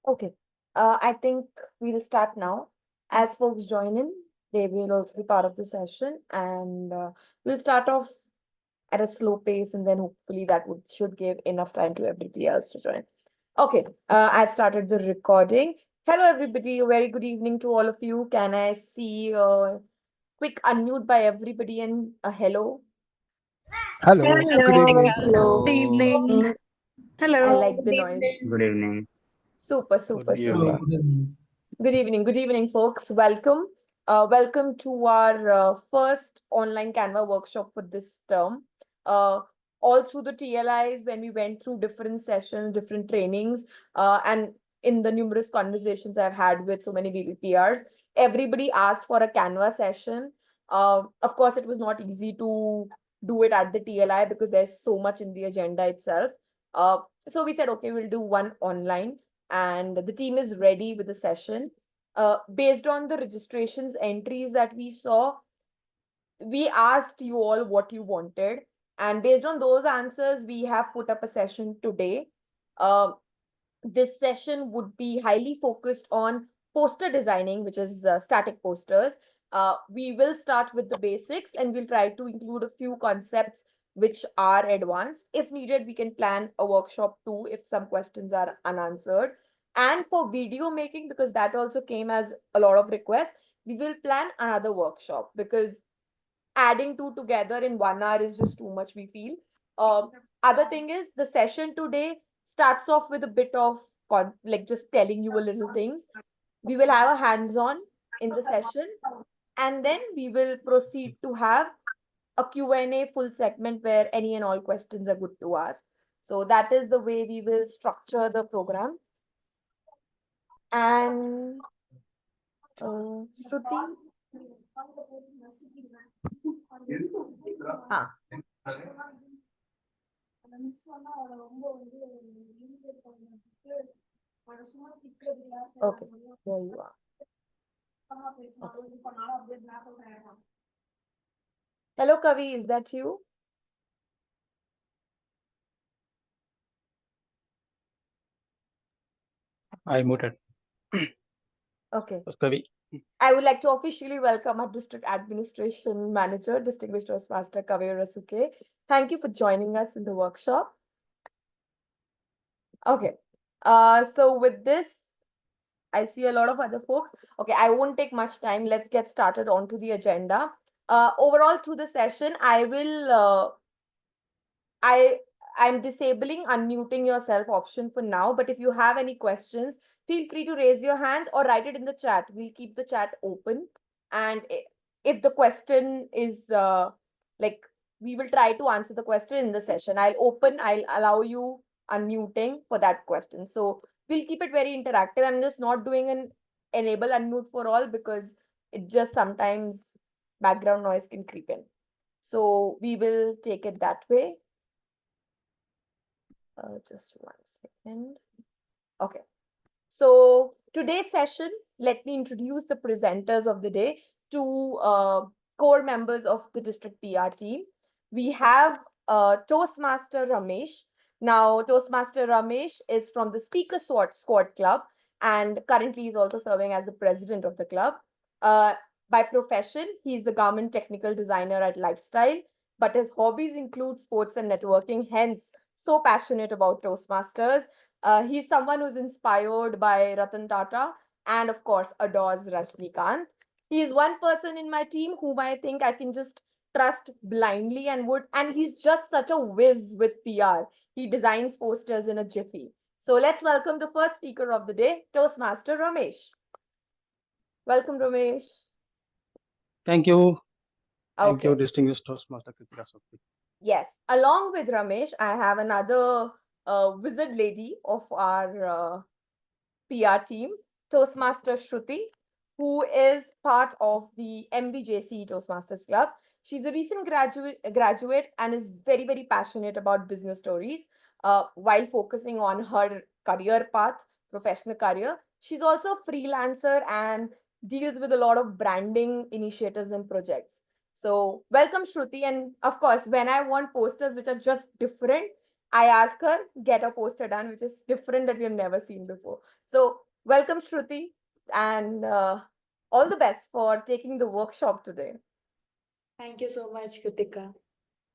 Okay. I think we'll start now. As folks join in, they will also be part of the session, and we'll start off at a slow pace, and then hopefully that would should give enough time to everybody else to join. Okay. I've started the recording. Hello, everybody. A very good evening to all of you. Can I see a quick unmute by everybody and a hello? Hello, good Hello, evening. good Hello. evening. I Hello. like the noise. Good evening. Super, Good super, super. evening. Good evening, folks. Welcome. Welcome to our first online Canva workshop for this term. Uh, all through the TLIs, when we went through different sessions, different trainings, and in the numerous conversations I've had with so many VPRs, everybody asked for a Canva session. Of course, it was not easy to do it at the TLI because there's so much in the agenda itself. So we said, okay, we'll do one online and the team is ready with the session. Based on the registrations entries that we saw, we asked you all what you wanted. And based on those answers, we have put up a session today. Uh, this session would be highly focused on poster designing, which is static posters. We will start with the basics and we'll try to include a few concepts which are advanced. If needed, we can plan a workshop too if some questions are unanswered. And for video making, because that also came as a lot of requests, we will plan another workshop because adding two together in 1 hour is just too much, we feel. Other thing is the session today starts off with a bit of like just telling you a little things. We will have a hands-on in the session, and then we will proceed to have a Q&A full segment where any and all questions are good to ask. So that is the way we will structure the program. And Shruti, ah, okay, there you are. Hello, Kavi, is that you? I muted. Okay. Kavi. I would like to officially welcome our District Administration Manager, Distinguished Toastmaster Kavi Rasuke. Thank you for joining us in the workshop. Okay. So with this, I see a lot of other folks. Okay, I won't take much time. Let's get started onto the agenda. Overall, through the session, I I'm disabling unmuting yourself option for now, but if you have any questions, feel free to raise your hands or write it in the chat. We'll keep the chat open. And if the question is like, we will try to answer the question in the session. I'll allow you unmuting for that question. So we'll keep it very interactive. I'm just not doing an enable unmute for all because it just sometimes background noise can creep in. So we will take it that way. Just 1 second. Okay. So today's session, let me introduce the presenters of the day, two core members of the district PR team. We have Toastmaster Ramesh. Now, Toastmaster Ramesh is from the Speaker Squad Club and currently is also serving as the president of the club. Uh, by profession, he's a government technical designer at Lifestyle, but his hobbies include sports and networking, hence so passionate about Toastmasters. He's someone who's inspired by Ratan Tata and, of course, adores Rajnikant. He is one person in my team whom I think I can just trust blindly and he's just such a whiz with PR. He designs posters in a jiffy. So let's welcome the first speaker of the day, Toastmaster Ramesh. Welcome, Ramesh. Thank you. Thank Okay. you, distinguished Toastmaster Kritika Sokti. Yes. Along with Ramesh, I have another wizard lady of our PR team, Toastmaster Shruti, who is part of the MBJC Toastmasters Club. She's a recent graduate and is very, very passionate about business stories while focusing on her career path, professional career. She's also a freelancer and deals with a lot of branding initiatives and projects. So welcome, Shruti. And of course, when I want posters which are just different, I ask her, get a poster done, which is different that we have never seen before. So, welcome, Shruti, and all the best for taking the workshop today. Thank you so much, Kritika.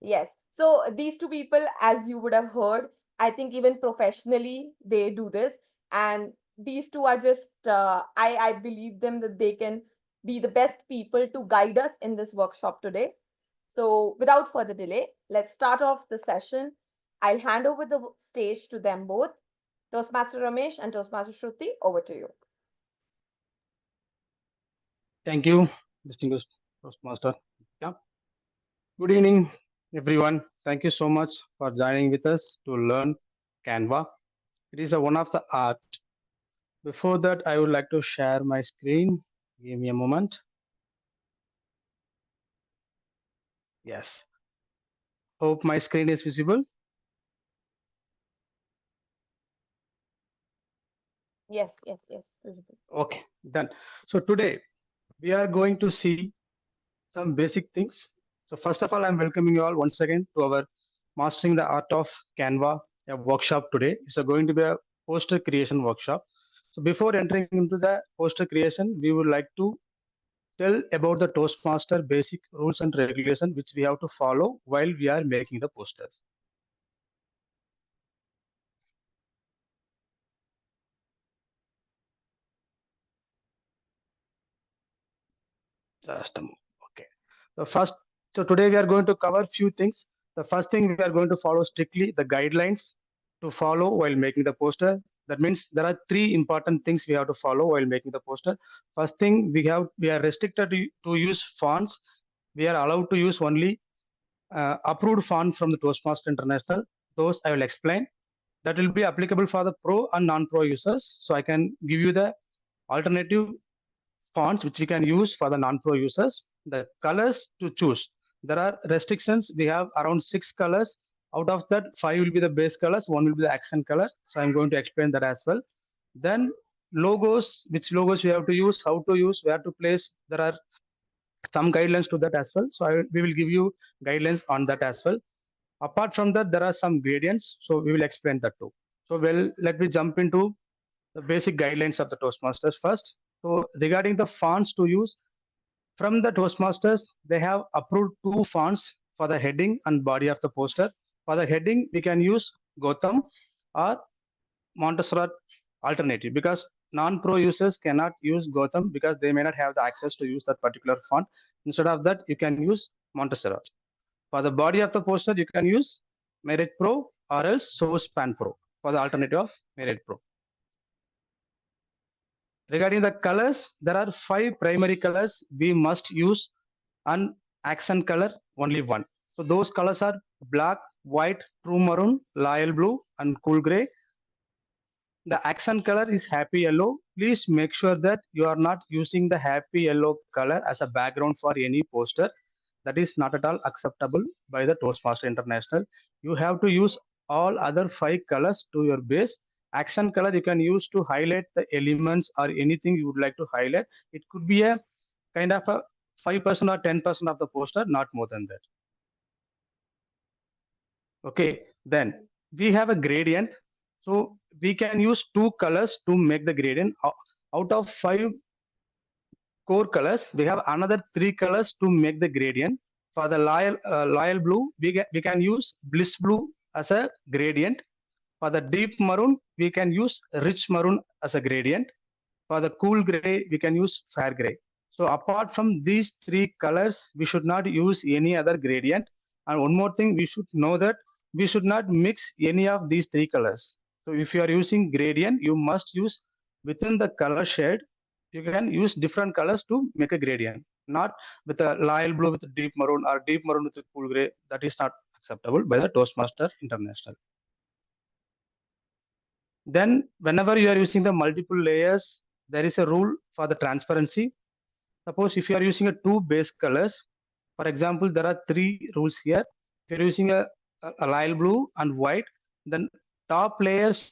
Yes. So these two people, as you would have heard, I think even professionally they do this, and these two are just I believe them that they can be the best people to guide us in this workshop today. So without further delay, let's start off the session. I'll hand over the stage to them both. Toastmaster Ramesh and Toastmaster Shruti, over to you. Thank you, distinguished Toastmaster. Yeah. Good evening, everyone. Thank you so much for joining with us to learn Canva. It is one of the art. Before that, I would like to share my screen. Give me a moment. Yes. Hope my screen is visible. Yes, yes, yes, visible. Okay, done. So today we are going to see some basic things. So first of all, I'm welcoming you all once again to our Mastering the Art of Canva, a workshop today. It's going to be a poster creation workshop. So before entering into the poster creation, we would like to tell about the Toastmaster basic rules and regulations which we have to follow while we are making the posters. Just a moment. Okay. The first, so today we are going to cover few things. The first thing we are going to follow strictly the guidelines to follow while making the poster. That means there are three important things we have to follow while making the poster. First thing we are restricted to use fonts. We are allowed to use only approved font from the Toastmaster International. Those I will explain. That will be applicable for the pro and non-pro users. So I can give you the alternative fonts which we can use for the non-pro users. The colors to choose. There are restrictions. We have around 6 colors. Out of that, 5 will be the base colors, 1 will be the accent color. So I'm going to explain that as well. Then logos, which logos we have to use, how to use, where to place. There are some guidelines to that as well. So we will give you guidelines on that as well. Apart from that, there are some gradients. So we will explain that too. So let me jump into the basic guidelines of the Toastmasters first. So regarding the fonts to use, from the Toastmasters, they have approved 2 fonts for the heading and body of the poster. For the heading, we can use Gotham or Montserrat alternative because non-pro users cannot use Gotham because they may not have the access to use that particular font. Instead of that, you can use Montserrat. For the body of the poster, you can use Merit Pro or else Source Pan Pro for the alternative of Merit Pro. Regarding the colors, there are 5 primary colors we must use and accent color only one. So those colors are black, white, true maroon, loyal blue, and cool gray. The accent color is happy yellow. Please make sure that you are not using the happy yellow color as a background for any poster. That is not at all acceptable by the Toastmaster International. You have to use all other 5 colors to your base. Accent color you can use to highlight the elements or anything you would like to highlight. It could be a kind of a 5% or 10% of the poster, not more than that. Okay, then we have a gradient. So we can use 2 colors to make the gradient. Out of 5 core colors, we have another 3 colors to make the gradient. For the loyal blue, we can use bliss blue as a gradient. For the deep maroon, we can use rich maroon as a gradient. For the cool gray, we can use fair gray. So apart from these 3 colors, we should not use any other gradient. And one more thing, we should know that we should not mix any of these 3 colors. So if you are using gradient, you must use within the color shade. You can use different colors to make a gradient, not with a loyal blue with a deep maroon or deep maroon with a cool gray. That is not acceptable by the Toastmaster International. Then whenever you are using the multiple layers, there is a rule for the transparency. Suppose if you are using a 2 base colors, for example, there are 3 rules here. If you're using a lime blue and white, then top layer should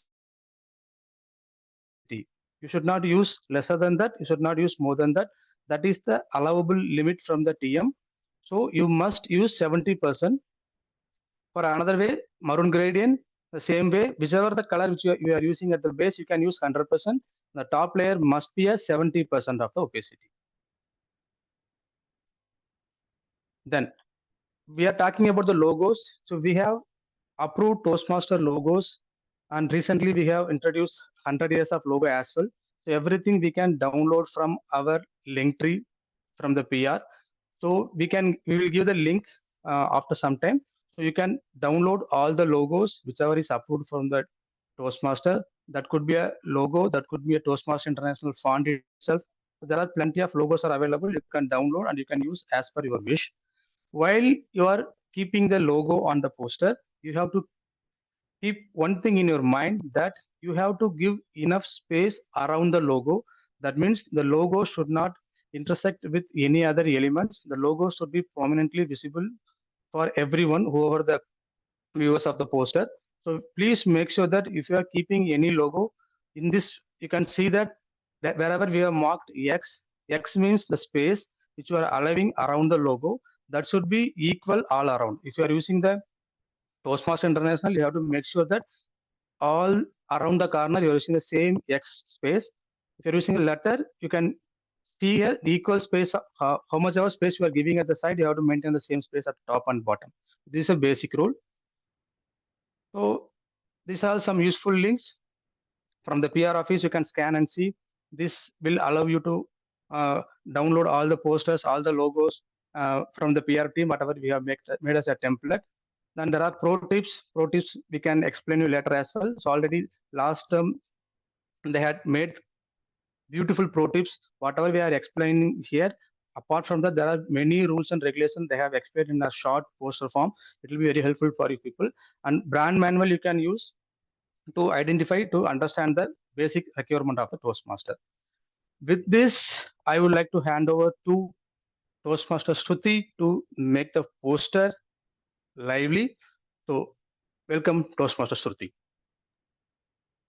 be 70. You should not use lesser than that. You should not use more than that. That is the allowable limit from the TM. So you must use 70%. For another way, maroon gradient, The same way, whichever the color which you are using at the base, you can use 100%. The top layer must be a 70% of the opacity. Then we are talking about the logos. So we have approved Toastmaster logos, and recently we have introduced 100 years of logo as well. So everything we can download from our link tree from the PR. So we will give the link after some time. So you can download all the logos whichever is approved from the Toastmaster. That could be a logo, that could be a Toastmaster International font itself. So there are plenty of logos are available. You can download and you can use as per your wish. While you are keeping the logo on the poster, you have to keep one thing in your mind, that you have to give enough space around the logo. That means the logo should not intersect with any other elements. The logo should be prominently visible for everyone, whoever the viewers of the poster. So please make sure that if you are keeping any logo in this, you can see that wherever we have marked X means the space which you are allowing around the logo, that should be equal all around. If you are using the Toastmaster International, you have to make sure that all around the corner you're using the same X space. If you're using a letter, you can see here the equal space, how much ever space you are giving at the side, you have to maintain the same space at top and bottom. This is a basic rule. So these are some useful links from the PR office. You can scan and see. This will allow you to download all the posters, all the logos from the PR team, whatever we have made as a template. Then there are pro tips. Pro tips we can explain you later as well. So already last term they had made beautiful pro tips. Whatever we are explaining here, apart from that, there are many rules and regulations they have explained in a short poster form. It will be very helpful for you people. And brand manual you can use to identify, to understand the basic requirement of the Toastmaster. With this, I would like to hand over to Toastmaster Shruti to make the poster lively. So welcome Toastmaster Shruti.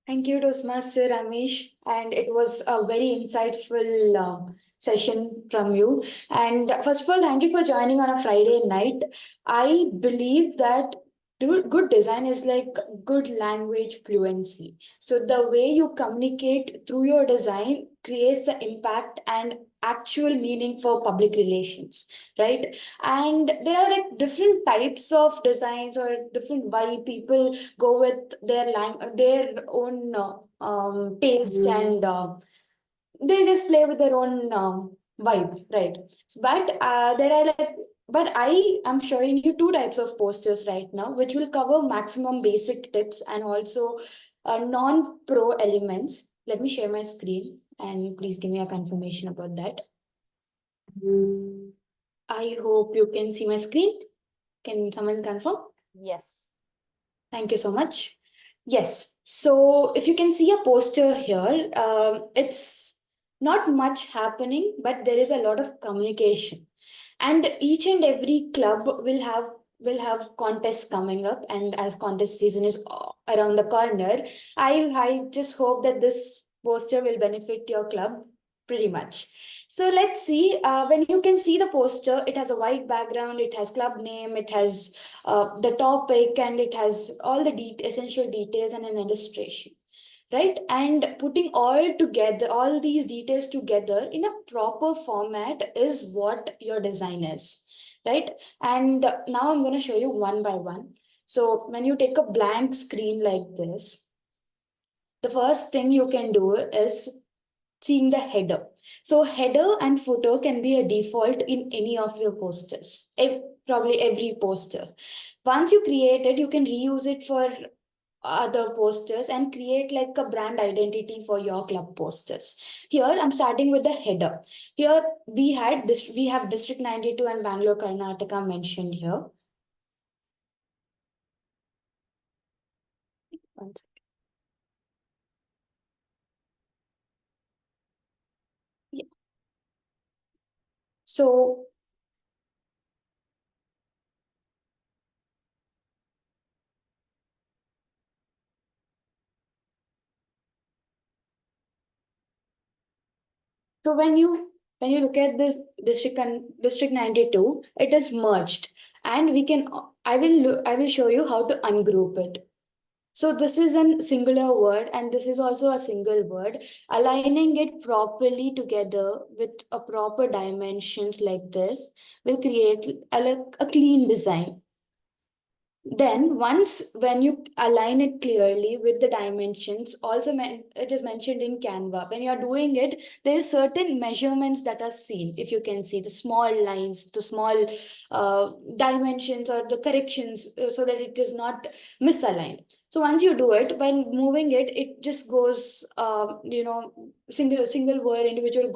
Thank you, Toastmaster Ramesh. And it was a very insightful session from you. And first of all, thank you for joining on a Friday night. I believe that good design is like good language fluency. So the way you communicate through your design creates the impact and actual meaning for public relations, right? And there are like different types of designs or different why people go with their own taste, and they just play with their own vibe, right? But there are like, but I am showing you two types of posters right now, which will cover maximum basic tips and also non-pro elements. Let me share my screen and please give me a confirmation about that. I hope you can see my screen. Can someone confirm? Yes. Thank you so much. Yes. So if you can see a poster here, it's not much happening, but there is a lot of communication. And each and every club will have contests coming up, and as contest season is around the corner, I just hope that this poster will benefit your club pretty much. So let's see. When you can see the poster, it has a white background, it has club name, it has the topic, and it has all the essential details and an illustration, right? And putting all these details together in a proper format is what your design is, right? And now I'm going to show you one by one. So when you take a blank screen like this, the first thing you can do is seeing the header. So header and footer can be a default in any of your posters, probably every poster. Once you create it, you can reuse it for other posters and create like a brand identity for your club posters. Here I'm starting with the header. Here we have District 92 and Bangalore, Karnataka mentioned here. One second. Yeah. So when you look at this district 92, it is merged, and we can I will show you how to ungroup it. So this is a singular word and this is also a single word. Aligning it properly together with a proper dimensions like this will create a clean design. Then once when you align it clearly with the dimensions, also it is mentioned in Canva. When you are doing it, there is certain measurements that are seen. If you can see the small lines, the small dimensions or the corrections, so that it is not misaligned. So once you do it, when moving it, it just goes, single word, individual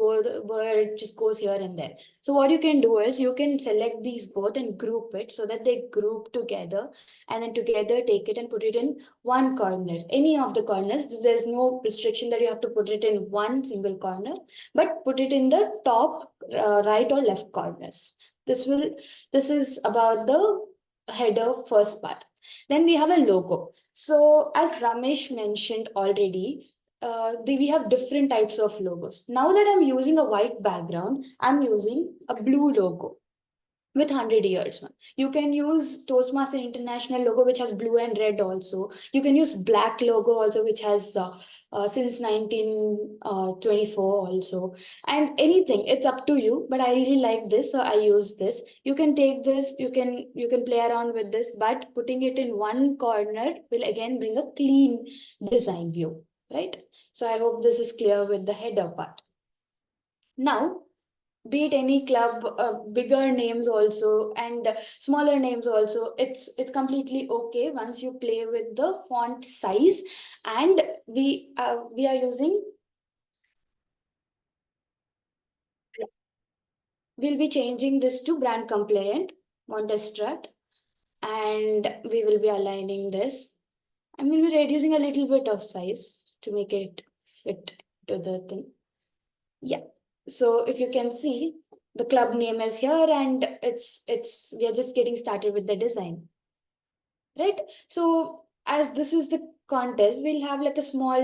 word just goes here and there. So what you can do is you can select these both and group it so that they group together, and then together take it and put it in one corner, any of the corners. There's no restriction that you have to put it in one single corner, but put it in the top right or left corners. This is about the header first part. Then we have a logo. So as Ramesh mentioned already, we have different types of logos. Now that I'm using a white background, I'm using a blue logo with 100 years one. You can use Toastmaster International logo, which has blue and red also. You can use black logo also, which has since 1924 also. And anything, it's up to you. But I really like this, so I use this. You can take this, you can play around with this, but putting it in one corner will again bring a clean design view, right? So I hope this is clear with the header part. Now, be it any club, bigger names also and smaller names also, it's completely okay once you play with the font size. And we are using, we'll be changing this to brand compliant Montestrat, and we will be aligning this, and we'll be reducing a little bit of size to make it fit to the thing. Yeah. So if you can see, the club name is here, and it's we are just getting started with the design, right? So as this is the contest, we'll have like a small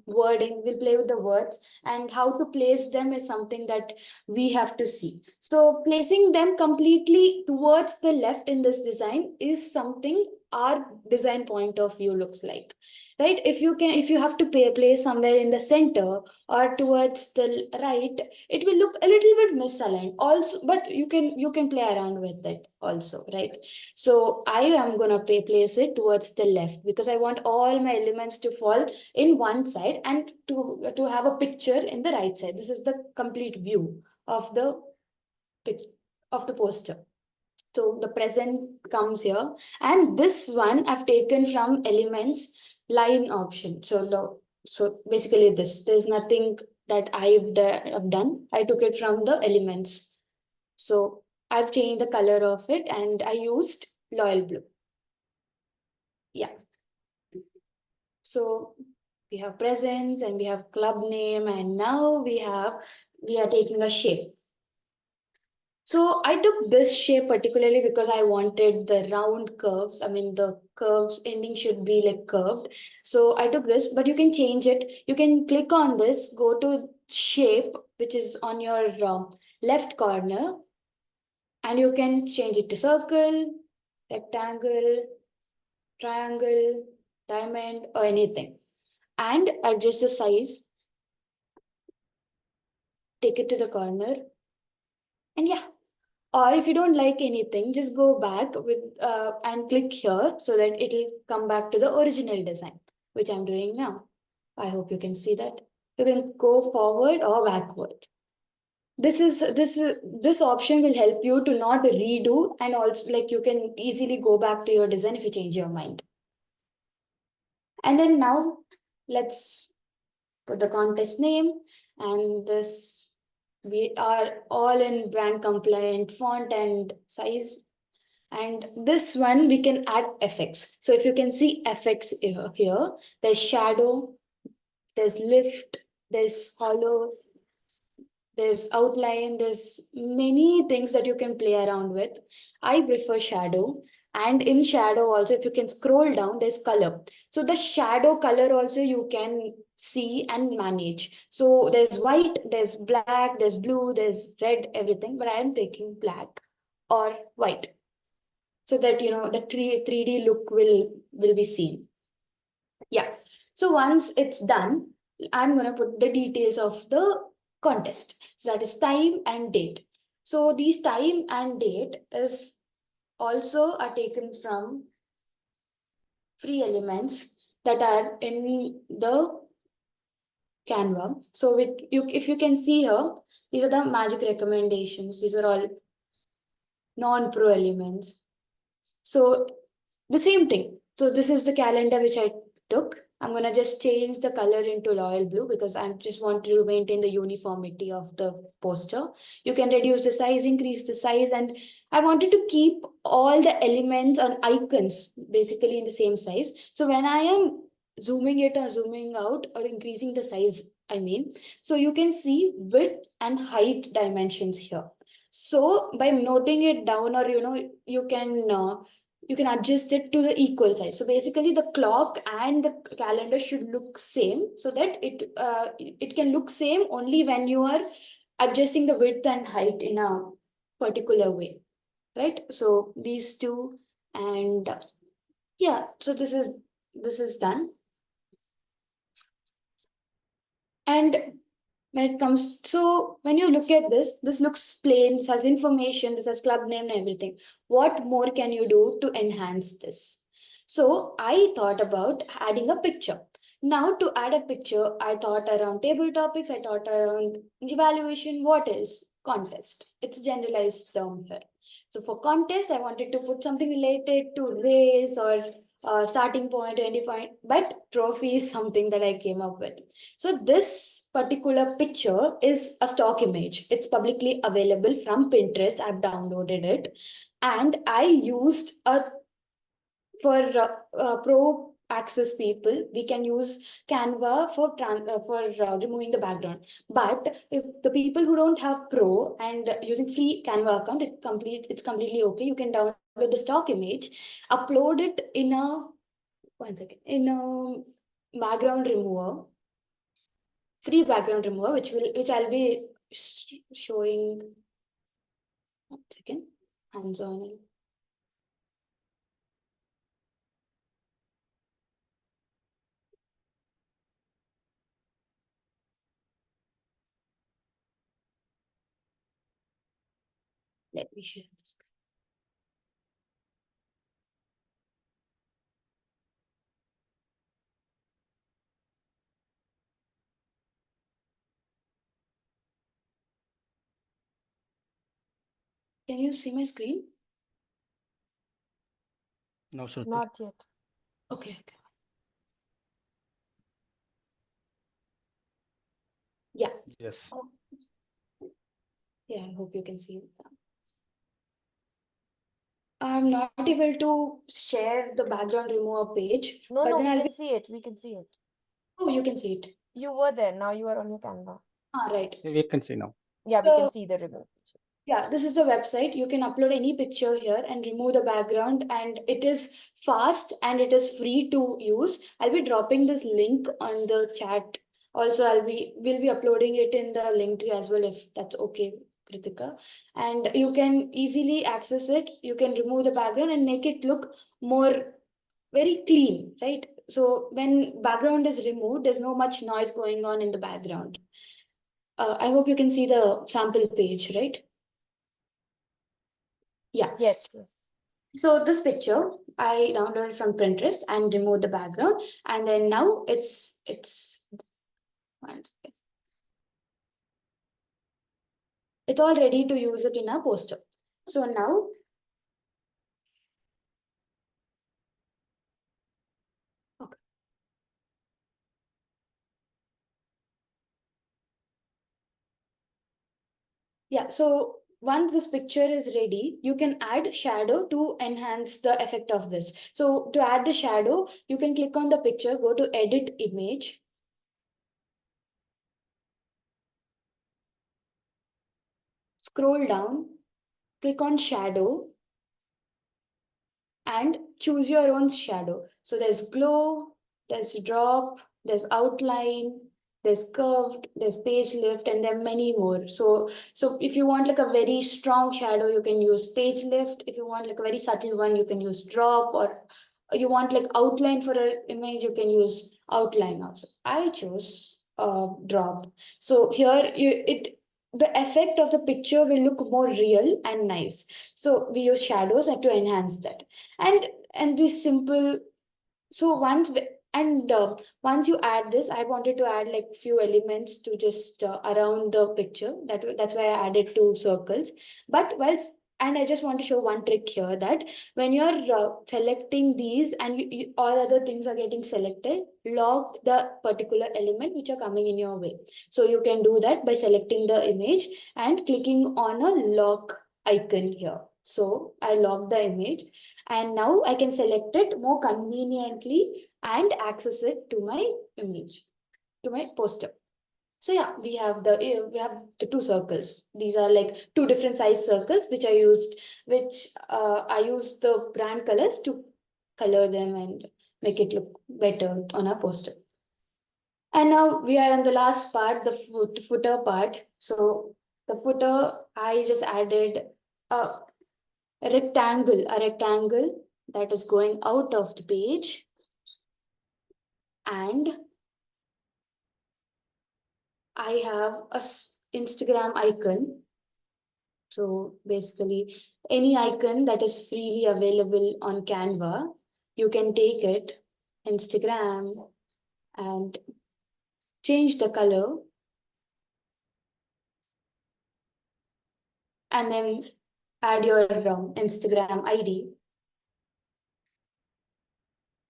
wording. We'll play with the words, and how to place them is something that we have to see. So placing them completely towards the left in this design is something our design point of view looks like, right? If you have to place somewhere in the center or towards the right, it will look a little bit misaligned also, but you can play around with it also, right? So I am gonna place it towards the left because I want all my elements to fall in one side and to have a picture in the right side. This is the complete view of the of the poster. So the present comes here, and this one I've taken from elements line option. So basically this, there's nothing that I've done. I took it from the elements. So I've changed the color of it and I used Loyal Blue. Yeah. So we have presence and we have club name, and now we are taking a shape. So I took this shape particularly because I wanted the round curves. I mean, the curves ending should be like curved. So I took this, but you can change it. You can click on this, go to shape, which is on your left corner, and you can change it to circle, rectangle, triangle, diamond, or anything. And adjust the size, take it to the corner, and yeah. Or if you don't like anything, just go back with and click here so that it'll come back to the original design, which I'm doing now. I hope you can see that. You can go forward or backward. This option will help you to not redo, and also like you can easily go back to your design if you change your mind. And then now let's put the contest name, and this, we are all in brand compliant font and size. And this one we can add effects. So if you can see effects here, there's shadow, there's lift, there's hollow, there's outline, there's many things that you can play around with. I prefer shadow. And in shadow also, if you can scroll down, there's color. So the shadow color also you can see and manage. So there's white, there's black, there's blue, there's red, everything. But I am taking black or white so that the 3D look will be seen. Yeah. So once it's done, I'm going to put the details of the contest. So that is time and date. So these time and date is also are taken from free elements that are in the Canva. So with you, if you can see here, these are the magic recommendations. These are all non-pro elements. So the same thing. So this is the calendar which I took. I'm gonna just change the color into royal blue because I just want to maintain the uniformity of the poster. You can reduce the size, increase the size, and I wanted to keep all the elements and icons basically in the same size. So when I am zooming it or zooming out or increasing the size, I mean, so you can see width and height dimensions here. So by noting it down, or you can adjust it to the equal size. So basically the clock and the calendar should look same, so that it can look same only when you are adjusting the width and height in a particular way, right? So these two, and yeah, so this is done. And when it comes, so when you look at this looks plain, this has information, this has club name and everything. What more can you do to enhance this? So I thought about adding a picture. Now to add a picture, I thought around table topics, I thought around evaluation. What else? Contest. It's generalized term here. So for contest, I wanted to put something related to race or starting point, ending point, but trophy is something that I came up with. So this particular picture is a stock image. It's publicly available from Pinterest. I've downloaded it, and I used a for pro access people. We can use Canva for removing the background. But if the people who don't have pro and using free Canva account, it's completely okay. You can download the stock image, upload it in a one second in a background remover, free background remover, which I'll be showing. One second, hands on. Let me share this. Can you see my screen? No, sir. Not yet. Okay. Yeah. Yes. Yeah, I hope you can see it. I'm not able to share the background remover page, No, but no, then we I'll can be. see it. We can see it. Oh, you can see it. You were there. Now you are on your Canva. Right. We can see now. Yeah, we can So see the remote picture. yeah, this is the website. You can upload any picture here and remove the background, and it is fast and it is free to use. I'll be dropping this link on the chat. Also, we'll be uploading it in the link tree as well, if that's okay, Kritika. And you can easily access it. You can remove the background and make it look more very clean, right? So when background is removed, there's no much noise going on in the background. I hope you can see the sample page, right? Yeah. Yes, yes. So this picture I downloaded from Pinterest and removed the background, and then now it's all ready to use it in a poster. So now okay. Yeah, so once this picture is ready, you can add shadow to enhance the effect of this. So to add the shadow, you can click on the picture, go to edit image, scroll down, click on shadow, and choose your own shadow. So there's glow, there's drop, there's outline, there's curved, there's page lift, and there are many more. So if you want like a very strong shadow, you can use page lift. If you want like a very subtle one, you can use drop, or you want like outline for an image, you can use outline also. I chose drop. So here the effect of the picture will look more real and nice. So we use shadows to enhance that. And this simple, so once you add this, I wanted to add like few elements to just around the picture. That's why I added two circles. But and I just want to show one trick here, that when you're selecting these and all other things are getting selected, lock the particular element which are coming in your way. So you can do that by selecting the image and clicking on a lock icon here. So I lock the image, and now I can select it more conveniently and access it to my image, to my poster. So yeah, we have the two circles. These are like two different size circles which I used the brand colors to color them and make it look better on our poster. And now we are on the last part, the footer part. So the footer, I just added a rectangle that is going out of the page, and I have a Instagram icon. So basically any icon that is freely available on Canva, you can take it, Instagram, and change the color, and then add your Instagram ID.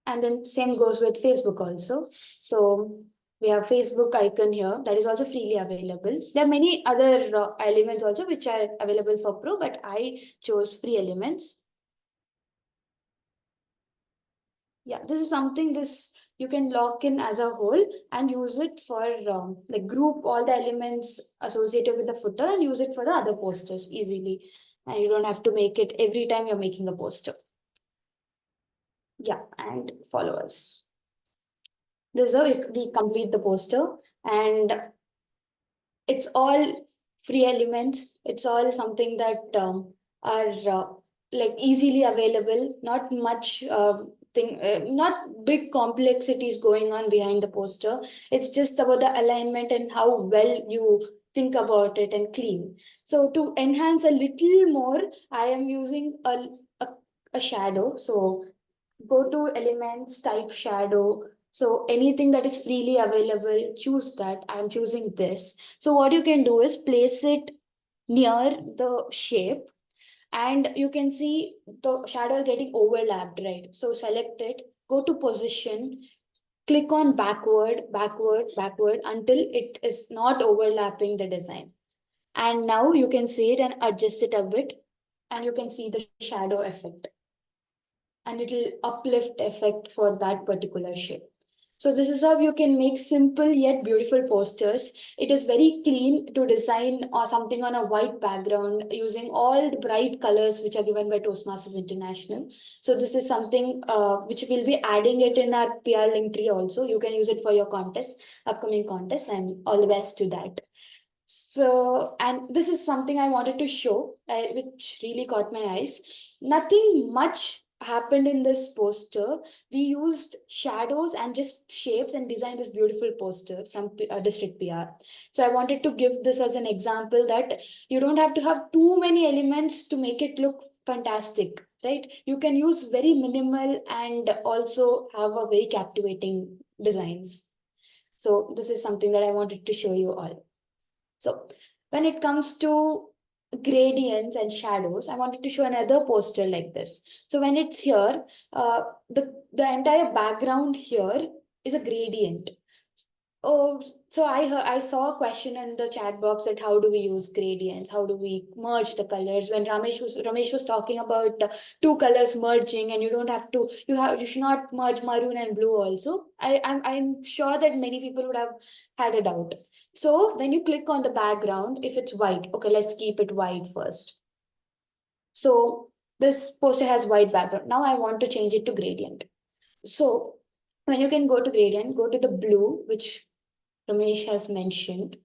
And then same goes with Facebook also. So we have Facebook icon here that is also freely available. There are many other elements also which are available for Pro, but I chose free elements. Yeah, this is something you can lock in as a whole and use it for like group all the elements associated with the footer and use it for the other posters easily. And you don't have to make it every time you're making a poster. Yeah, and followers. This is how we complete the poster, and it's all free elements. It's all something that are like easily available, not much not big complexities going on behind the poster. It's just about the alignment and how well you think about it and clean. So to enhance a little more, I am using a shadow. So go to elements, type shadow. So anything that is freely available, choose that. I'm choosing this. So what you can do is place it near the shape, and you can see the shadow getting overlapped, right? So select it, go to position, click on backward until it is not overlapping the design. And now you can see it and adjust it a bit, and you can see the shadow effect, and it'll uplift effect for that particular shape. So this is how you can make simple yet beautiful posters. It is very clean to design or something on a white background using all the bright colors which are given by Toastmasters International. So this is something which we'll be adding it in our PR link tree also. You can use it for your contest, upcoming contest, and all the best to that. So, and this is something I wanted to show, which really caught my eyes. Nothing much happened in this poster. We used shadows and just shapes and designed this beautiful poster from District PR. So I wanted to give this as an example that you don't have to have too many elements to make it look fantastic, right? You can use very minimal and also have a very captivating designs. So this is something that I wanted to show you all. So when it comes to gradients and shadows, I wanted to show another poster like this. So when it's here, the entire background here is a gradient. Oh, so I saw a question in the chat box that how do we use gradients? How do we merge the colors? When Ramesh was talking about two colors merging, and you don't have to you should not merge maroon and blue also. I'm sure that many people would have had a doubt. So when you click on the background, if it's white, okay, let's keep it white first. So this poster has white background. Now I want to change it to gradient. So when you can go to gradient, go to the blue, which Ramesh has mentioned,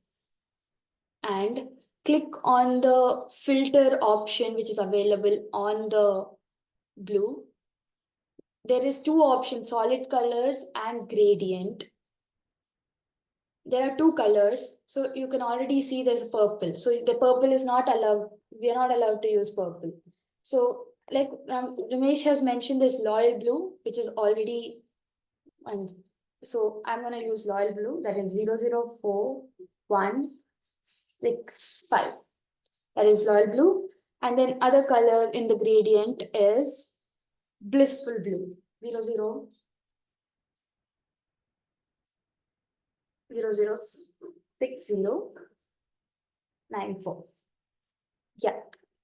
and click on the filter option which is available on the blue. there is two options, solid colors and gradient. There are two colors, so you can already see there's purple. So the purple is not allowed. We are not allowed to use purple. So like Ramesh has mentioned, this loyal blue, which is already, and so I'm gonna use loyal blue, that is 004165. That is loyal blue. And then other color in the gradient is blissful blue, 006094. Yeah.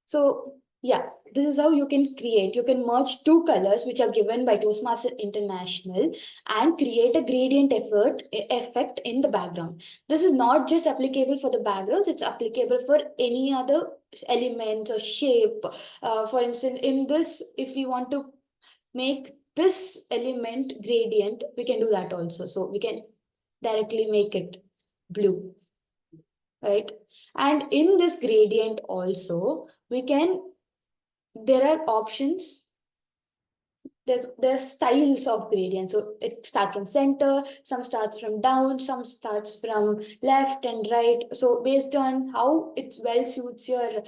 So yeah, this is how you can create. You can merge two colors which are given by Toastmasters International and create a gradient effect in the background. This is not just applicable for the backgrounds, it's applicable for any other element or shape. For instance, in this, if we want to make this element gradient, we can do that also. So we can directly make it blue, right? And in this gradient also, there are options. There's styles of gradient. So it starts from center, some starts from down, some starts from left and right. So based on how it well suits your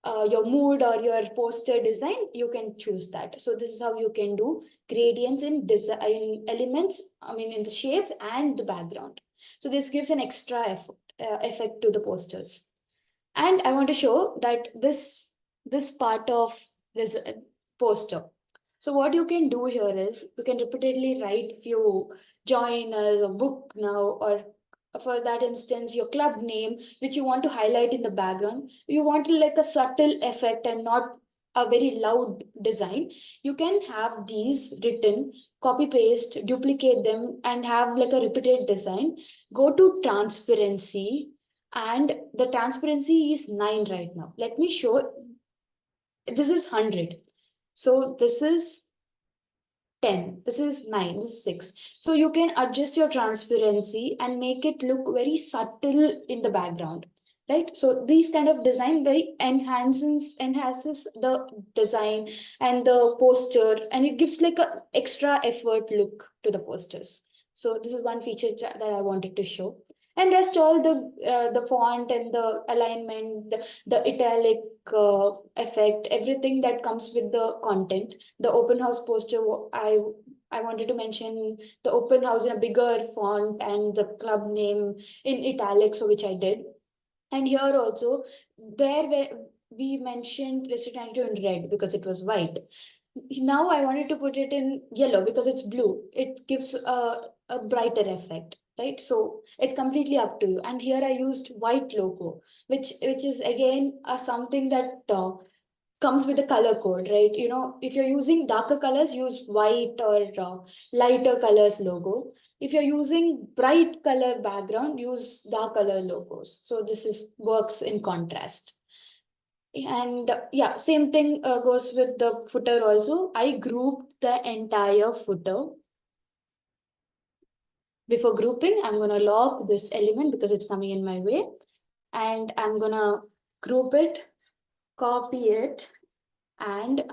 mood or your poster design, you can choose that. So this is how you can do gradients in design elements, I mean in the shapes and the background. So this gives an extra effect to the posters. And I want to show that this part of this poster. So what you can do here is you can repeatedly write few join us or book now, or for that instance your club name which you want to highlight in the background. You want like a subtle effect and not a very loud design. You can have these written, copy paste, duplicate them, and have like a repeated design. Go to transparency, and the transparency is 9 right now. Let me show. This is 100. So this is 10, this is 9, this is 6. So you can adjust your transparency and make it look very subtle in the background, right? So these kind of design very enhances the design and the poster, and it gives like a extra effort look to the posters. So this is one feature that I wanted to show. And rest all the font and the alignment, the italic effect, everything that comes with the content. The open house poster, I wanted to mention the open house in a bigger font and the club name in italics, so which I did. And here also, there where we mentioned restricted in red because it was white. Now I wanted to put it in yellow because it's blue. It gives a brighter effect, right? So it's completely up to you. And here I used white logo, which is again something that comes with the color code, right? You know, if you're using darker colors, use white or lighter colors logo. If you're using bright color background, use dark color logos. So this is works in contrast. And yeah, same thing goes with the footer also. I grouped the entire footer. Before grouping, I'm going to lock this element because it's coming in my way. And I'm going to group it, copy it, and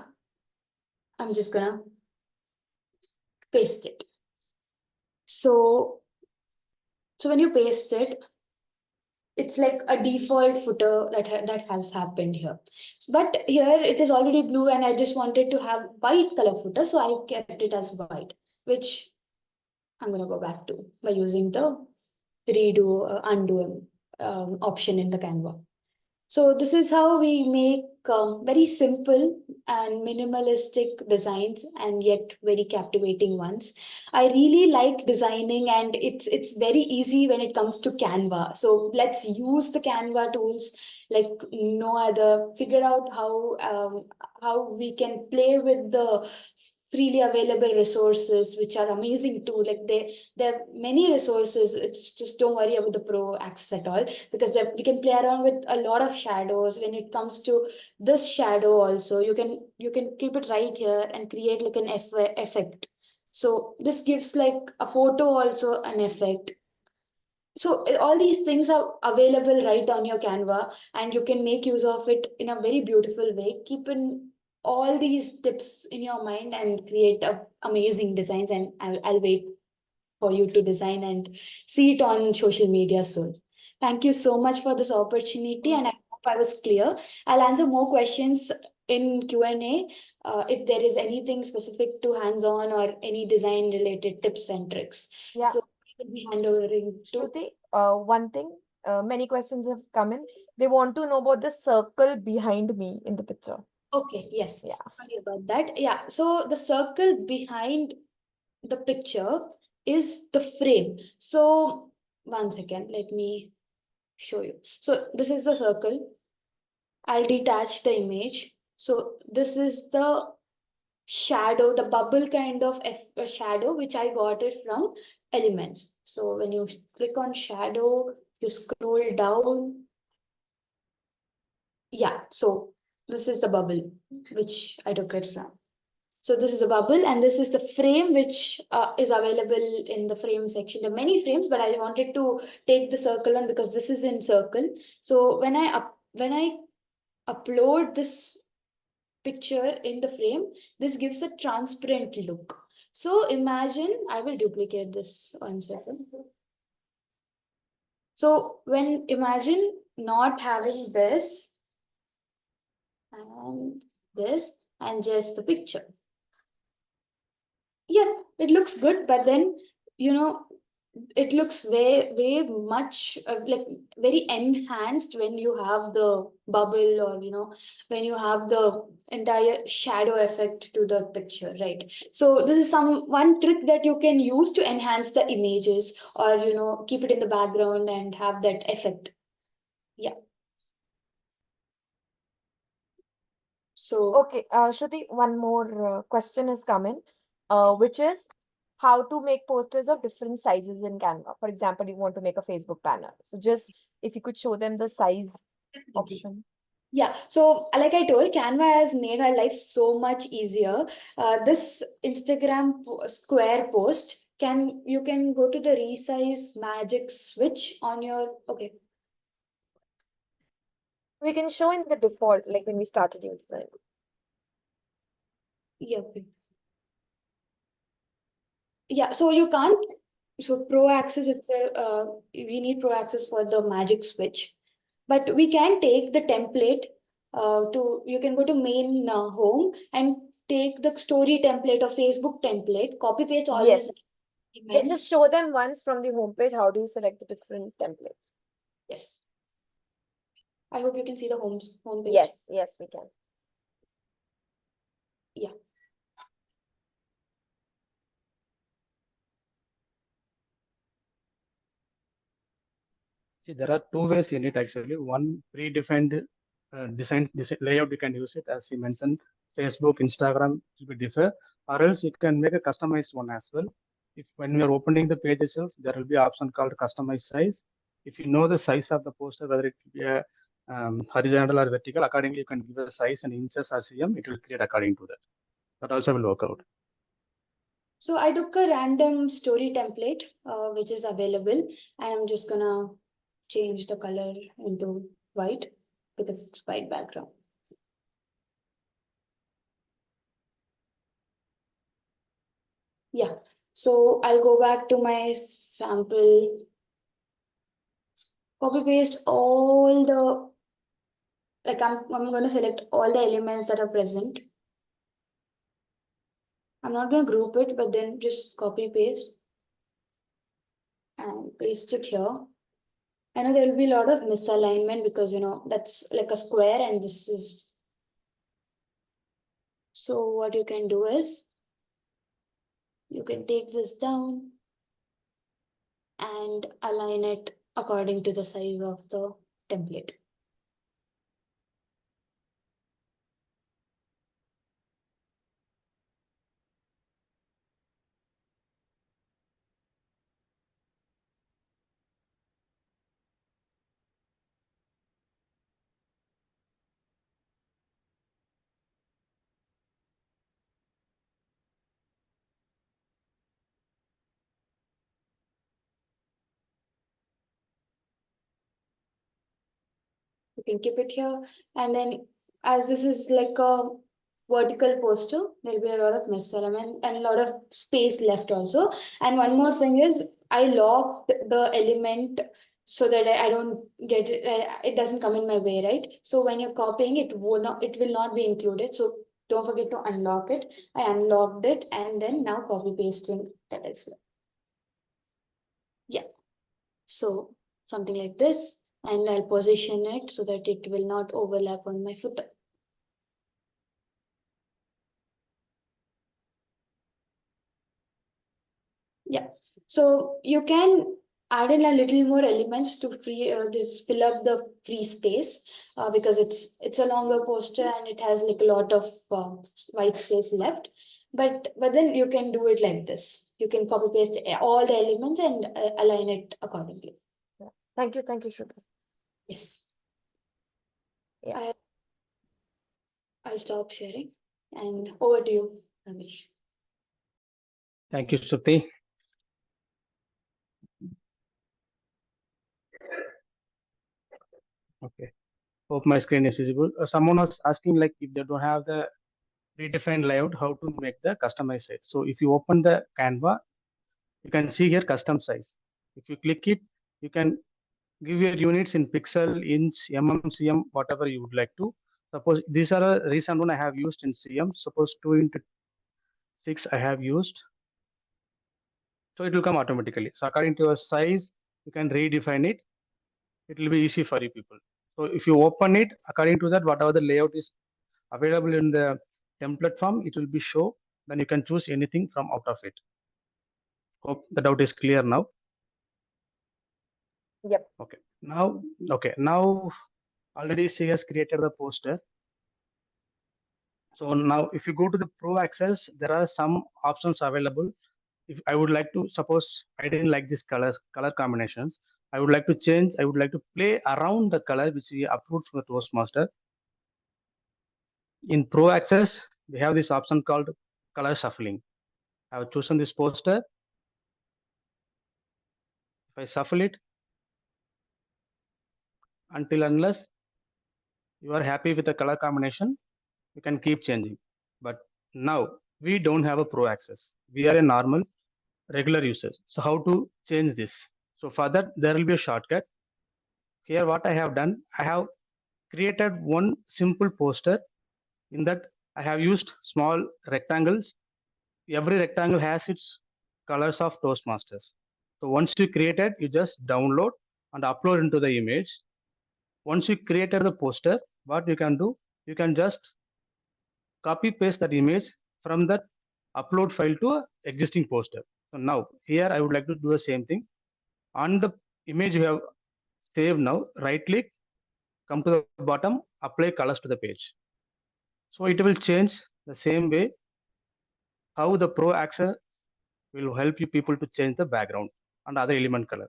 I'm just going to paste it. So when you paste it, it's like a default footer that has happened here. But here it is already blue and I just wanted to have white color footer. So I kept it as white, which I'm going to go back to by using the redo undo option in the Canva. So this is how we make very simple and minimalistic designs and yet very captivating ones. I really like designing, and it's very easy when it comes to Canva. So let's use the Canva tools like no other. Figure out how we can play with the freely available resources, which are amazing too. Like there are many resources. It's just don't worry about the pro access at all, because we can play around with a lot of shadows. When it comes to this shadow also, you can keep it right here and create like an effect. So this gives like a photo also an effect. So all these things are available right on your Canva, and you can make use of it in a very beautiful way. all these tips in your mind and create amazing designs. And I'll wait for you to design and see it on social media soon. Thank you so much for this opportunity, and I hope I was clear. I'll answer more questions in Q&A if there is anything specific to hands-on or any design-related tips and tricks. Yeah. So I will be handovering to. Shruti, one thing, many questions have come in. They want to know about the circle behind me in the picture. Okay, yes. Yeah. Sorry about that. Yeah, so the circle behind the picture is the frame. So, one second, let me show you. So, this is the circle. I'll detach the image. So, this is the shadow, the bubble kind of shadow, which I got it from Elements. So, when you click on shadow, you scroll down. Yeah, so this is the bubble which I took it from. So this is a bubble, and this is the frame which is available in the frame section. There are many frames, but I wanted to take the circle one because this is in circle. So when I upload this picture in the frame, this gives a transparent look. So imagine, I will duplicate this 1 second. So when imagine not having this and this and just the picture. Yeah, it looks good, but then you know it looks way much like very enhanced when you have the bubble, or when you have the entire shadow effect to the picture, right? So this is some one trick that you can use to enhance the images, or keep it in the background and have that effect. Yeah. So Okay, Shruti, one more question has come in, yes. which is how to make posters of different sizes in Canva. For example, you want to make a Facebook banner. So just if you could show them the size option. Yeah, so like I told, Canva has made our life so much easier. This Instagram square post, you can go to the resize magic switch on your, okay. We can show in the default, like when we started your design. Yeah, okay. Yeah, so you can't, so Pro Access itself, we need Pro Access for the magic switch, but we can take the template you can go to main home and take the story template or Facebook template, copy paste all Yes. these Yeah, just elements. show them once from the homepage. How do you select the different templates? Yes. I hope you can see the homepage. Yes, yes, we can. Yeah. See, there are two ways in it actually. One predefined design layout, you can use it as you mentioned. Facebook, Instagram will be differ, or else you can make a customized one as well. If when you are opening the page itself, there will be an option called customize size. If you know the size of the poster, whether it will be a horizontal or vertical, accordingly you can give a size and inches or cm. It will create according to that. That also will work out. So I took a random story template, which is available, and I'm just gonna change the color into white because it's white background. Yeah. So I'll go back to my sample, copy paste all the, like I'm gonna select all the elements that are present. I'm not gonna group it, but then just copy paste and paste it here. I know there will be a lot of misalignment because that's like a square and this is. So what you can do is you can take this down and align it according to the size of the template. You can keep it here, and then as this is like a vertical poster, there'll be a lot of mess element and a lot of space left also. And one more thing is I locked the element so that I don't get it, it doesn't come in my way, right? So when you're copying, it will not be included. So don't forget to unlock it. I unlocked it and then now copy pasting that as well. Yeah. So something like this, and I'll position it so that it will not overlap on my footer. Yeah. So you can add in a little more elements to this fill up the free space because it's a longer poster and it has like a lot of white space left. But then you can do it like this. You can copy paste all the elements and align it accordingly. Yeah. Thank you, Shruti. Yes. Yeah. I'll stop sharing and over to you, Ramesh. Thank you, Shruti. Okay. Hope my screen is visible. Someone was asking like if they don't have the predefined layout, how to make the customized site. So if you open the Canva, you can see here custom size. If you click it, you can give your units in pixel, inch, cm, whatever you would like to. Suppose these are a recent one I have used in cm. Suppose 2x6 I have used. So it will come automatically. So according to your size, you can redefine it. It will be easy for you people. So if you open it, according to that, whatever the layout is available in the template form, it will be show. Then you can choose anything from out of it. Hope the doubt is clear now. Yep. Okay. Now already she has created the poster. So now if you go to the Pro Access, there are some options available. If I would like to, suppose I didn't like this color combinations, I would like to change, I would like to play around the color which we approved for the Toastmaster. In Pro Access, we have this option called color shuffling. I have chosen this poster. If I shuffle it, until unless you are happy with the color combination, you can keep changing. But now we don't have a Pro Access. We are a normal regular users. So how to change this? So for that, there will be a shortcut. Here what I have done, I have created one simple poster. In that I have used small rectangles. Every rectangle has its colors of Toastmasters. So once you create it, you just download and upload into the image. Once you created the poster, what you can do, you can just copy paste that image from that upload file to a existing poster. So now here I would like to do the same thing. On the image you have saved now, right click, come to the bottom, apply colors to the page. So it will change the same way how the Pro Access will help you people to change the background and other element color.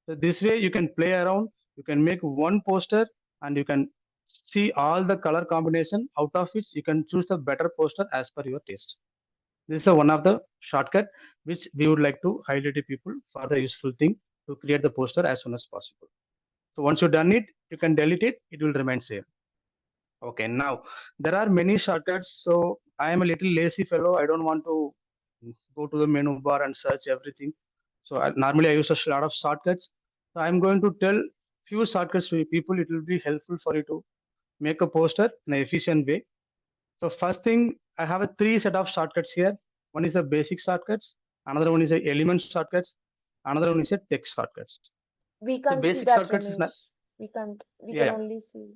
So this way you can play around, you can make one poster and you can see all the color combination, out of which you can choose the better poster as per your taste. This is one of the shortcut which we would like to highlight to people for the useful thing to create the poster as soon as possible. So once you've done it, you can delete it, it will remain same. Okay, now there are many shortcuts. So I am a little lazy fellow. I don't want to go to the menu bar and search everything. So normally I use a lot of shortcuts. So I'm going to tell few shortcuts to people. It will be helpful for you to make a poster in an efficient way. So first thing, I have a three set of shortcuts here. One is the basic shortcuts. Another one is the element shortcuts. Another one is a text shortcuts. We So can't see basic that, shortcuts is not. Ramesh. We can't. We can Yeah, only see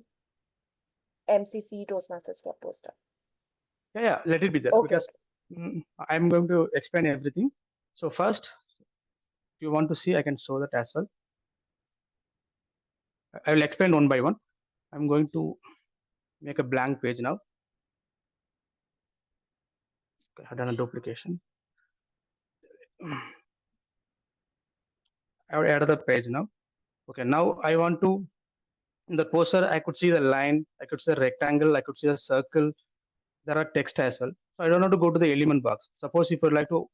MCC Toastmasters Club poster. yeah. Let it be there Okay, because I'm going to explain everything. So first, if you want to see, I can show that as well. I will explain one by one. I'm going to make a blank page now. I have done a duplication. I will add the page now. Okay, now I want to, in the poster, I could see the line, I could see the rectangle, I could see the circle. There are text as well. So I don't have to go to the element box. Suppose if you'd like to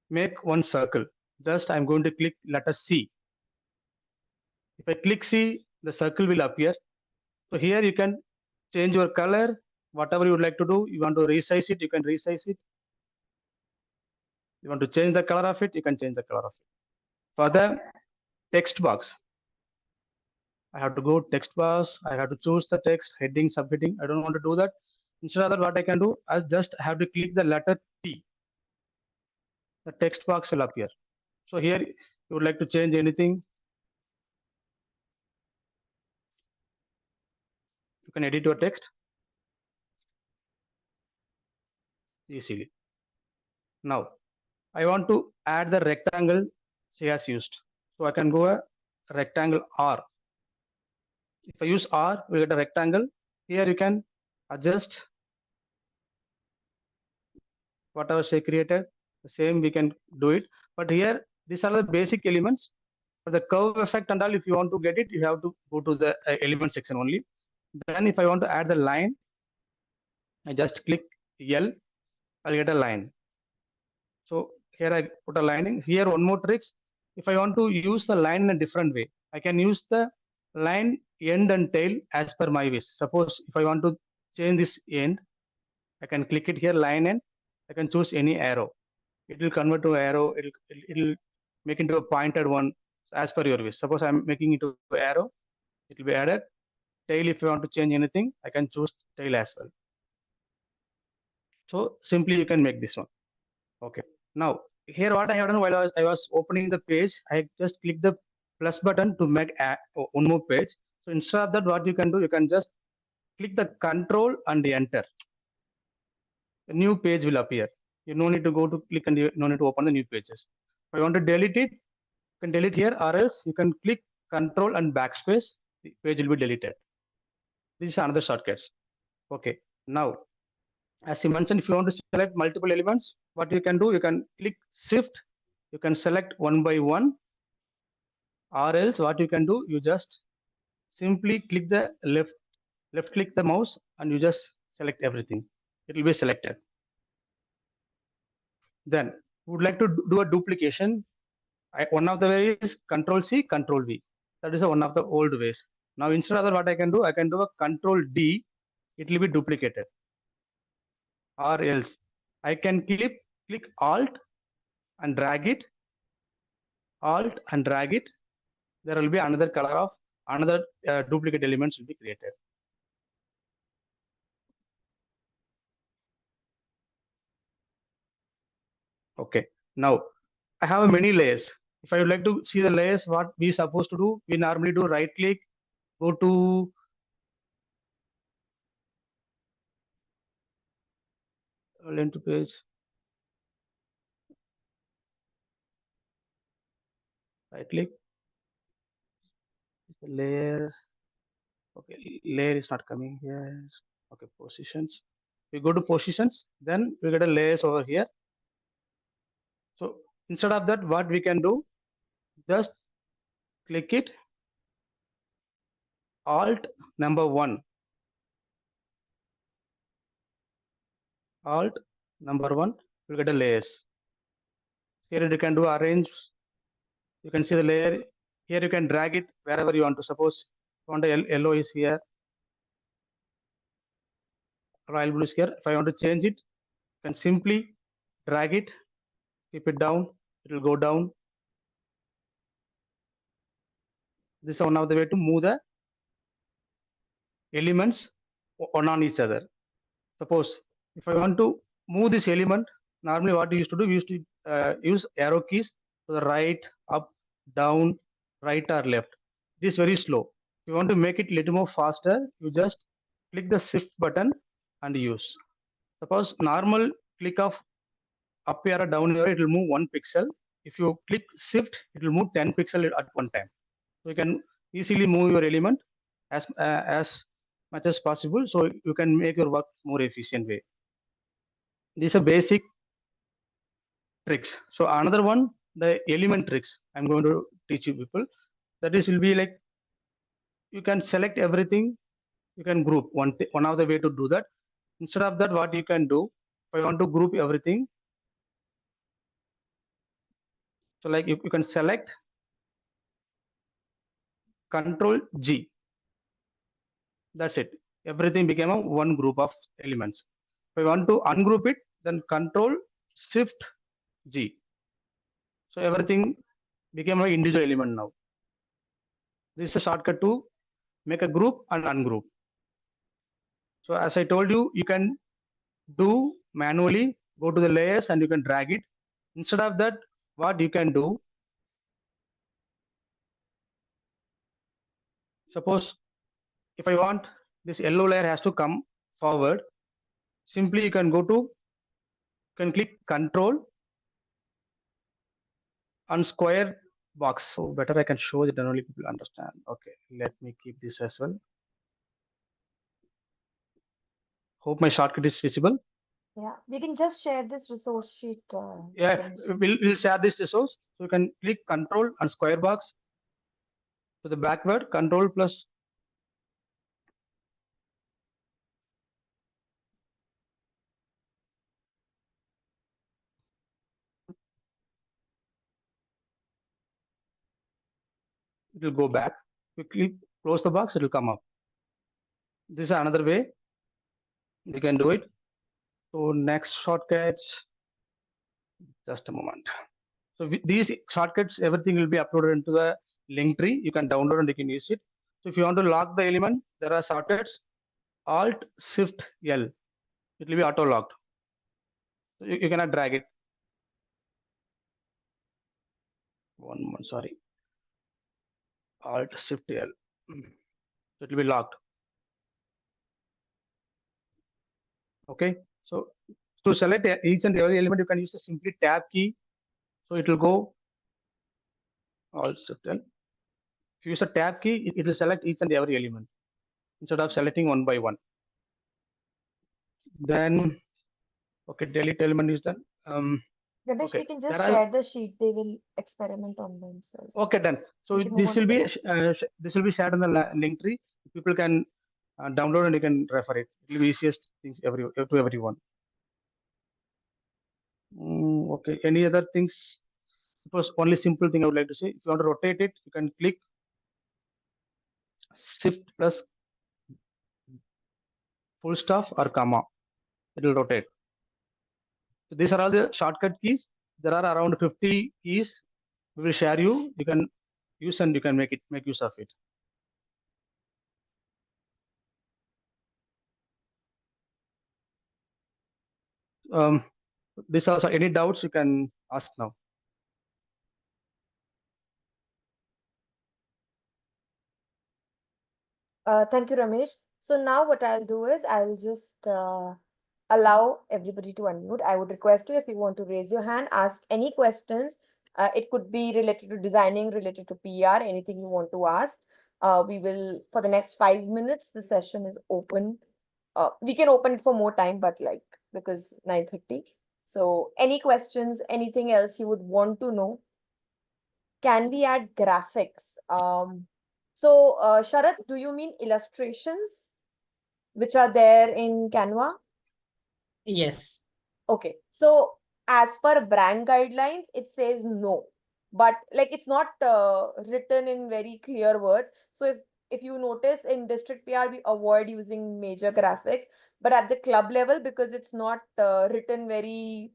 make one circle, just I'm going to click letter C. If I click C, the circle will appear. So here you can change your color, whatever you would like to do. You want to resize it, you can resize it. You want to change the color of it, you can change the color of it. For the text box, I have to go text box. I have to choose the text, heading, subheading. I don't want to do that. Instead of that, what I can do, I just have to click the letter T. The text box will appear. So here you would like to change anything. You can edit your text easily. Now, I want to add the rectangle she has used. So I can go a rectangle R. If I use R, we get a rectangle. Here you can adjust whatever she created. The same we can do it. But here, these are the basic elements. For the curve effect and all, if you want to get it, you have to go to the element section only. Then if I want to add the line, I just click L, I'll get a line. So here I put a line. Here one more tricks. If I want to use the line in a different way, I can use the line end and tail as per my wish. Suppose if I want to change this end, I can click it here, line end. I can choose any arrow. It will convert to arrow. It'll make into a pointed one as per your wish. Suppose I'm making it to arrow, it will be added. Tail, if you want to change anything, I can choose tail as well. So simply you can make this one. Okay. Now here what I have done while I was opening the page, I just click the plus button to make one more page. So instead of that, what you can do, you can just click the control and enter. A new page will appear. You no need to go to click and you no need to open the new pages. If I want to delete it, you can delete here, or else you can click control and backspace. The page will be deleted. This is another shortcuts. Okay. Now, as you mentioned, if you want to select multiple elements, what you can do, you can click shift, you can select one by one, or else what you can do, you just simply click the left click the mouse and you just select everything. It will be selected. Then would like to do a duplication. One of the ways is Control C, Control V. That is one of the old ways. Now instead of that, what I can do a Control D. It will be duplicated. Or else I can click Alt and drag it. Alt and drag it. There will be another color of another duplicate elements will be created. Okay. Now I have many layers. If I would like to see the layers, what we supposed to do, we normally do right click, go to link to page, right click, layer. Okay, layer is not coming here. Okay, positions. We go to positions, then we get a layers over here. So instead of that, what we can do, just click it, Alt number 1. Alt number 1, we'll get a layers. Here you can do arrange. You can see the layer. Here you can drag it wherever you want to. Suppose you want a yellow is here, royal blue is here. If I want to change it, you can simply drag it, keep it down. It will go down. This is one of the way to move the elements one on each other. Suppose if I want to move this element, normally what we used to do, we used to use arrow keys to the right, up, down, right or left. It is very slow. If you want to make it a little more faster, you just click the shift button and use. Suppose normal click of up arrow, down arrow, it will move 1 pixel. If you click shift, it will move 10 pixel at one time. So you can easily move your element as much as possible, so you can make your work more efficient way. These are basic tricks. So another one, the element tricks I'm going to teach you people. That is will be like you can select everything, you can group. One of the way to do that. Instead of that, what you can do, if I want to group everything, so like you can select Control G. That's it. everything became a one group of elements. If I want to ungroup it, then Control Shift G. So everything became an individual element now. This is a shortcut to make a group and ungroup. So as I told you, you can do manually, go to the layers and you can drag it. Instead of that, what you can do, suppose if I want this yellow layer has to come forward, simply you can click Control and square box. So better I can show it, then only people understand. Okay, let me keep this as well. Hope my shortcut is visible. Yeah, we can just share this resource sheet. Yeah, Ramesh. we'll share this resource. So you can click Control and square box to the backward, Control plus it will go back. Quickly close the box, it will come up. This is another way you can do it. So next shortcuts, just a moment. So these shortcuts, everything will be uploaded into the link tree. You can download and you can use it. So if you want to lock the element, there are shortcuts. Alt Shift L. It will be auto locked. So you cannot drag it. One more, sorry. Alt Shift L. So it will be locked. Okay. So to select each and every element, you can use the simply tab key. So it will go Alt Shift L. If you use a tab key, it will select each and every element instead of selecting one by one. Then, okay, delete element is done. Ramesh, Okay, we can just there are share the sheet. They will experiment on themselves. okay done. So We can move this on will to the be next. this will be shared in the link tree. People can download and you can refer it. It will be easiest things to everyone. Okay, any other things? It was only simple thing I would like to say. If you want to rotate it, you can click Shift plus full stop or comma. It will rotate. So these are all the shortcut keys. There are around 50 keys. We will share you. You can use and you can make use of it. This also any doubts you can ask now. Thank you, Ramesh. So now what I'll do is I'll just allow everybody to unmute. I would request you if you want to raise your hand, ask any questions. It could be related to designing, related to PR, anything you want to ask. We will, for the next 5 minutes, the session is open. We can open it for more time, but like, because 9:30. So any questions, anything else you would want to know? Can we add graphics? So, Sharath, do you mean illustrations which are there in Canva? Yes. Okay, so as per brand guidelines, it says no, but like it's not written in very clear words. So if you notice in district PR, we avoid using major graphics, but at the club level, because it's not written very,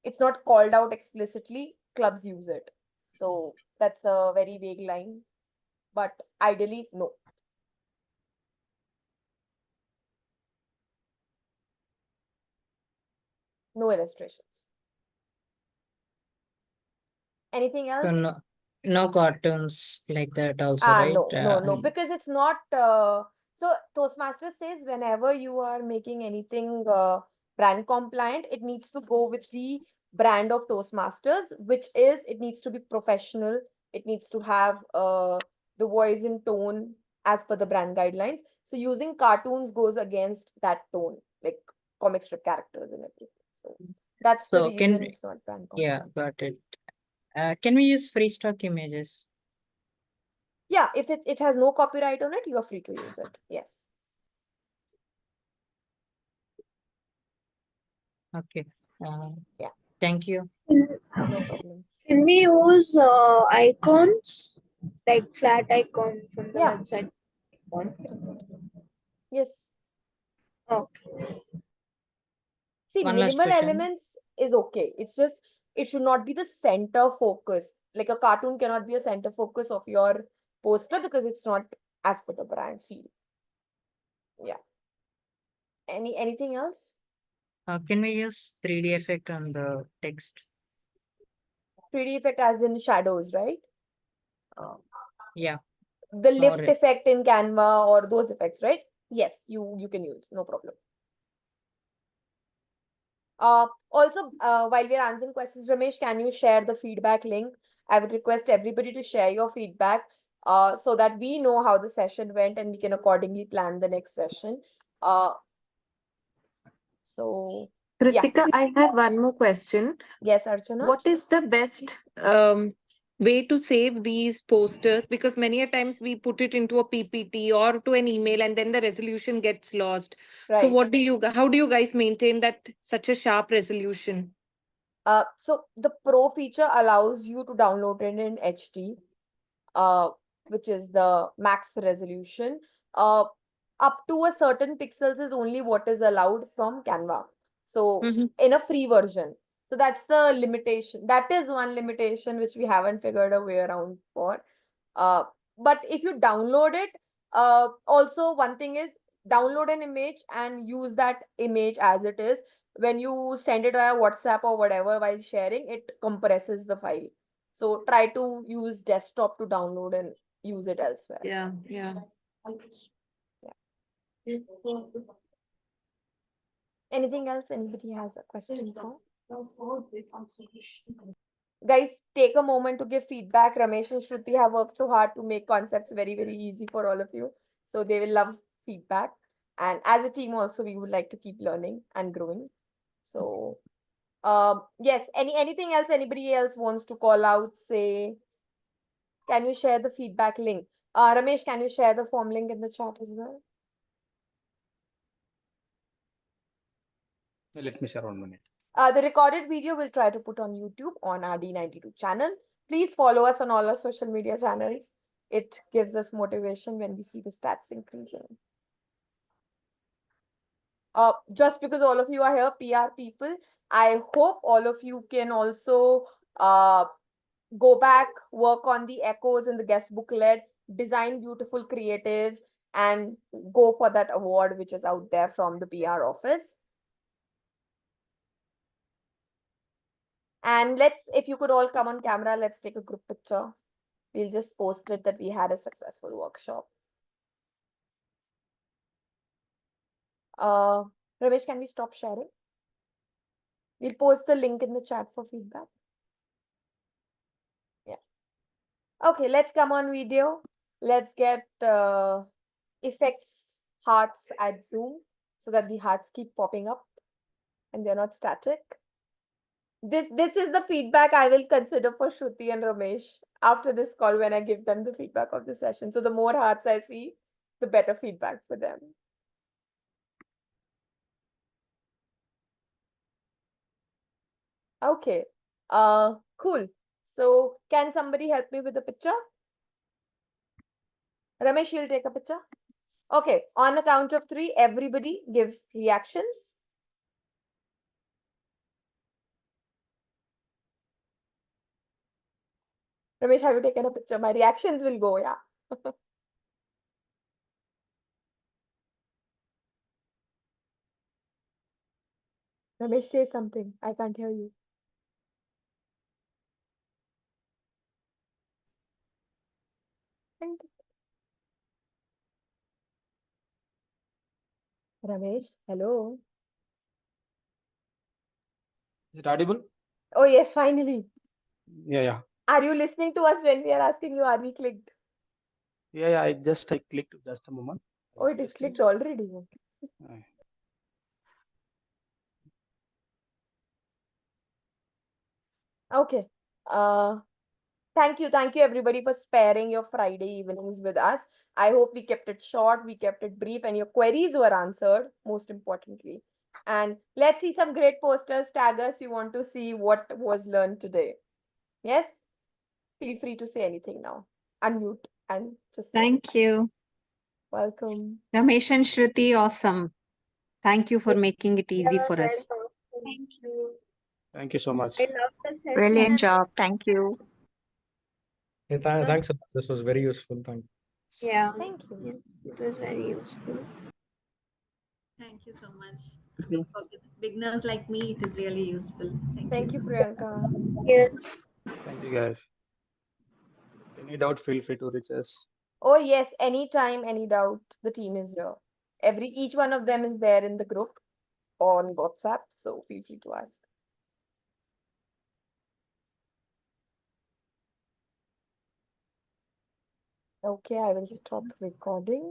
it's not called out explicitly, clubs use it. So that's a very vague line, but ideally, no. No illustrations. Anything So else? no cartoons like that also, right? No, because it's not. So Toastmasters says whenever you are making anything brand compliant, it needs to go with the brand of Toastmasters, which is it needs to be professional. It needs to have the voice and tone as per the brand guidelines. So using cartoons goes against that tone, like comic strip characters and everything. So that's the So reason it's not brand yeah, compliant. got it. Can we use free stock images? Yeah, if it has no copyright on it, you are free to use it. Yes. Okay. Yeah. Thank you. No problem. Can we use icons like flat icon from the Yeah. website? Yes. Okay. See, One last minimal question. elements is okay. It's just, it should not be the center focus. Like a cartoon cannot be a center focus of your poster because it's not as per the brand feel. Yeah. Anything else? Can we use 3D effect on the text? 3D effect as in shadows, right? Uh, yeah. The lift Or effect in Canva or those effects, right? Yes, you can use, no problem. Also, while we're answering questions, Ramesh, can you share the feedback link? I would request everybody to share your feedback so that we know how the session went and we can accordingly plan the next session. Uh, so, yeah. Kritika, I have one more question. Yes, Archana? What is the best way to save these posters? Because many a times we put it into a PPT or to an email and then the resolution gets lost. So Right. how do you guys maintain that such a sharp resolution? So the Pro feature allows you to download it in HD, uh, which is the max resolution. Uh, Up to a certain pixels is only what is allowed from Canva. So Mhm. in a free version. So that's the limitation. That is one limitation which we haven't figured a way around for. Uh, but if you download it, also one thing is download an image and use that image as it is. When you send it via WhatsApp or whatever while sharing, it compresses the file. So try to use desktop to download and use it elsewhere. Yeah, yeah. Anything else anybody has a question for? Guys, take a moment to give feedback. Ramesh and Shruti have worked so hard to make concepts very, very easy for all of you. So they will love feedback. And as a team also, we would like to keep learning and growing. So yes, anything else anybody else wants to call out, say, can you share the feedback link? Ramesh, can you share the form link in the chat as well? Let me share 1 minute. The recorded video we'll try to put on YouTube on our D92 channel. Please follow us on all our social media channels. It gives us motivation when we see the stats increasing. Just because all of you are here, PR people, I hope all of you can also go back, work on the echoes in the guest booklet, design beautiful creatives, and go for that award which is out there from the PR office. And if you could all come on camera, let's take a group picture. We'll just post it that we had a successful workshop. Ramesh, can we stop sharing? We'll post the link in the chat for feedback. Yeah. Okay, let's come on video. Let's get effects, hearts at Zoom so that the hearts keep popping up and they're not static. This is the feedback I will consider for Shruti and Ramesh after this call when I give them the feedback of the session. So the more hearts I see, the better feedback for them. Okay. Cool. So can somebody help me with the picture? Ramesh, you'll take a picture. Okay. On a count of 3, everybody give reactions. Ramesh, have you taken a picture? My reactions will go, yeah. Ramesh, say something. I can't hear you. Ramesh, hello. Is it audible? Oh, yes, finally. Yeah. Are you listening to us when we are asking you, are we clicked? Yeah. I clicked just a moment. Oh, it is clicked already. Uh, Okay. Thank you everybody for sparing your Friday evenings with us. I hope we kept it short, we kept it brief, and your queries were answered, most importantly. And let's see some great posters. Tag us. We want to see what was learned today. Yes? Feel free to say anything now. Unmute and just say. Thank you. Welcome. Ramesh and Shruti, awesome. Thank you for making it easy for us. Thank you. Thank you so much. I love the session. Brilliant job. Thank you. Yeah, thanks a lot. This was very useful. Thank you. Yeah. Thank you. Yes, it was very useful. Thank you so much. I mean, for beginners like me, it is really useful. Thank you, Priyanka. Yes. Thank you, guys. Any doubt, feel free to reach us. Oh yes, anytime, any doubt, the team is here. Each one of them is there in the group on WhatsApp, so feel free to ask. Okay, I will stop recording.